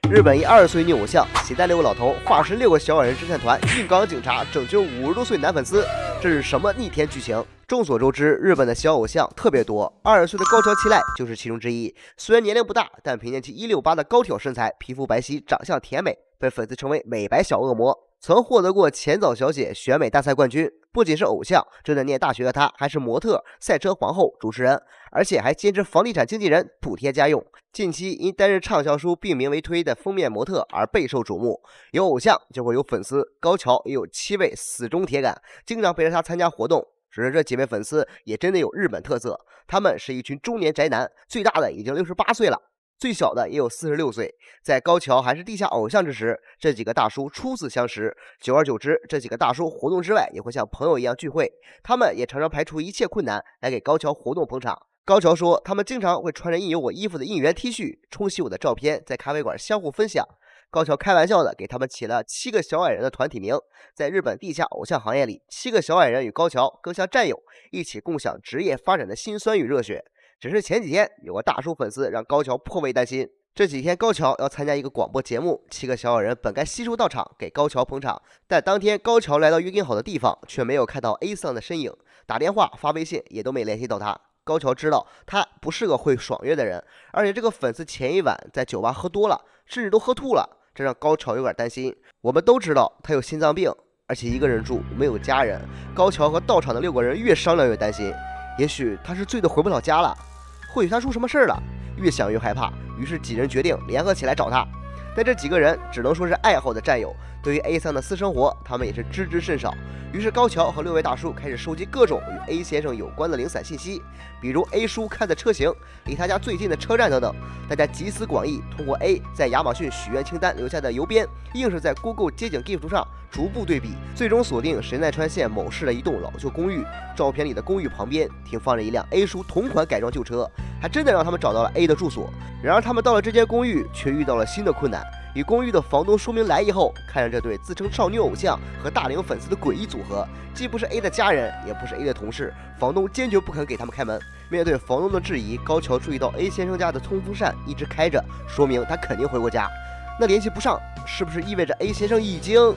日本一20岁女偶像携带6个老头，化身6个小矮人侦探团，硬刚警察，拯救50多岁男粉丝，这是什么逆天剧情？众所周知，日本的小偶像特别多，20岁的高桥七濑就是其中之一。虽然年龄不大，但凭借其168的高挑身材、皮肤白皙、长相甜美，被粉丝称为美白小恶魔。曾获得过浅草小姐选美大赛冠军。不仅是偶像，正在念大学的她还是模特、赛车皇后、主持人，而且还兼职房地产经纪人，补贴家用。近期因担任畅销书《病名为推》的封面模特而备受瞩目。有偶像就会有粉丝，高桥也有7位死忠铁杆，经常陪着他参加活动。只是这几位粉丝也真的有日本特色，他们是一群中年宅男，最大的已经68岁了。最小的也有46岁，在高桥还是地下偶像之时，这几个大叔初次相识，久而久之，这几个大叔活动之外也会像朋友一样聚会，他们也常常排除一切困难来给高桥活动捧场。高桥说，他们经常会穿着印有我衣服的应援 T 恤，冲洗我的照片，在咖啡馆相互分享。高桥开玩笑的给他们起了7个小矮人的团体名，在日本地下偶像行业里，7个小矮人与高桥更像战友，一起共享职业发展的辛酸与热血。只是前几天有个大叔粉丝让高桥颇为担心。这几天高桥要参加一个广播节目，7个小矮人本该悉数到场给高桥捧场，但当天高桥来到约定好的地方，却没有看到 A 桑的身影，打电话发微信也都没联系到他。高桥知道他不是个会爽约的人，而且这个粉丝前一晚在酒吧喝多了，甚至都喝吐了，这让高桥有点担心。我们都知道他有心脏病，而且一个人住，没有家人。高桥和到场的6个人越商量越担心，也许他是醉得回不了家了，或许他出什么事了，越想越害怕。于是几人决定联合起来找他。但这几个人只能说是爱好的战友，对于 A 桑的私生活，他们也是知之甚少。于是高桥和6位大叔开始收集各种与 A 先生有关的零散信息，比如 A 叔开的车型、离他家最近的车站等等。大家集思广益，通过 A 在亚马逊许愿清单留下的邮编，硬是在 Google 街景地图上逐步对比，最终锁定神奈川县某市的一栋老旧公寓。照片里的公寓旁边停放着一辆 A 叔同款改装旧车，还真的让他们找到了 A 的住所。然而他们到了这间公寓，却遇到了新的困难。与公寓的房东说明来意后，看着这对自称少女偶像和大龄粉丝的诡异组合，既不是 A 的家人，也不是 A 的同事，房东坚决不肯给他们开门。面对房东的质疑，高桥注意到 A 先生家的通风扇一直开着，说明他肯定回过家。那联系不上，是不是意味着 A 先生已经……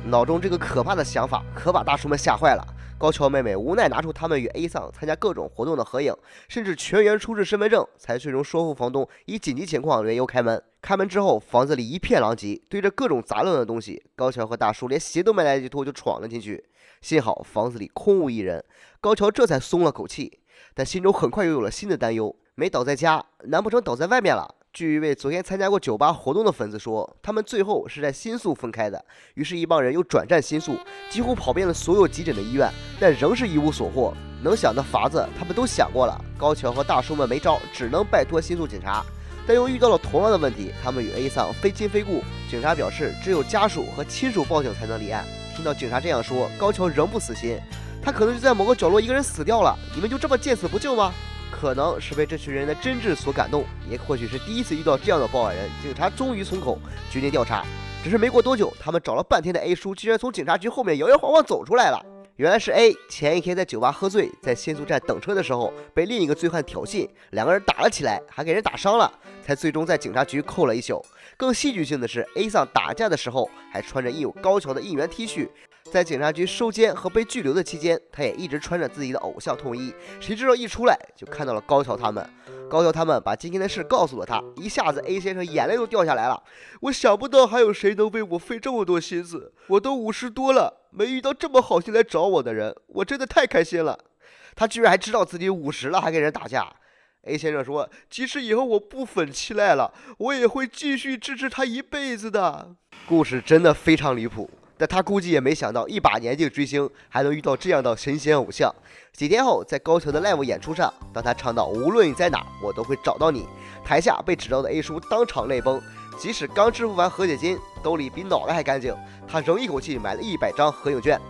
脑中这个可怕的想法可把大叔们吓坏了。高桥妹妹无奈拿出他们与 A 桑参加各种活动的合影，甚至全员出示身份证，才最终说服房东以紧急情况为由开门。开门之后，房子里一片狼藉，堆着各种杂乱的东西。高桥和大叔连鞋都没来得及脱就闯了进去，幸好房子里空无一人，高桥这才松了口气。但心中很快又有了新的担忧，没倒在家，难不成倒在外面了？据一位昨天参加过酒吧活动的粉丝说，他们最后是在新宿分开的。于是，一帮人又转战新宿，几乎跑遍了所有急诊的医院，但仍是一无所获。能想的法子他们都想过了，高桥和大叔们没招，只能拜托新宿警察。但又遇到了同样的问题，他们与 A 桑非亲非故，警察表示只有家属和亲属报警才能立案。听到警察这样说，高桥仍不死心，他可能就在某个角落一个人死掉了，你们就这么见死不救吗？可能是被这群人的真挚所感动，也或许是第一次遇到这样的报案人，警察终于松口，决定调查。只是没过多久，他们找了半天的 A 叔居然从警察局后面摇摇晃晃走出来了。原来是 A 前一天在酒吧喝醉，在新宿站等车的时候被另一个醉汉挑衅，两个人打了起来，还给人打伤了，才最终在警察局扣了一宿。更戏剧性的是 A 桑打架的时候还穿着印有高桥的应援 T 恤，在警察局收监和被拘留的期间，他也一直穿着自己的偶像痛衣。谁知道一出来就看到了高桥他们。高桥他们把今天的事告诉了他，一下子 A 先生眼泪都掉下来了。我想不到还有谁能为我费这么多心思，我都50多了，没遇到这么好心来找我的人，我真的太开心了。他居然还知道自己50了还跟人打架。A 先生说，即使以后我不粉起来了，我也会继续支持他一辈子的。故事真的非常离谱，但他估计也没想到一把年纪追星还能遇到这样的神仙偶像。几天后，在高桥的 live 演出上，当他唱到无论你在哪我都会找到你，台下被指到的 A 叔当场泪崩，即使刚支付完和解金，兜里比脑袋还干净，他仍一口气买了100张合影券。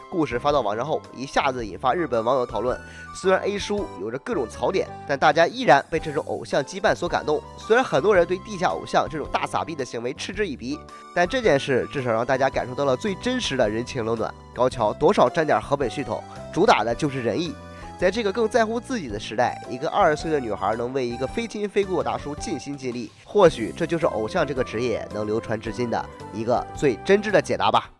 故事发到网上后，一下子引发日本网友讨论。虽然 A 叔有着各种槽点，但大家依然被这种偶像羁绊所感动。虽然很多人对地下偶像这种大撒币的行为嗤之以鼻，但这件事至少让大家感受到了最真实的人情冷暖。高桥多少沾点河北血统，主打的就是仁义。在这个更在乎自己的时代，一个20岁的女孩能为一个非亲非故的大叔尽心尽力，或许这就是偶像这个职业能流传至今的一个最真挚的解答吧。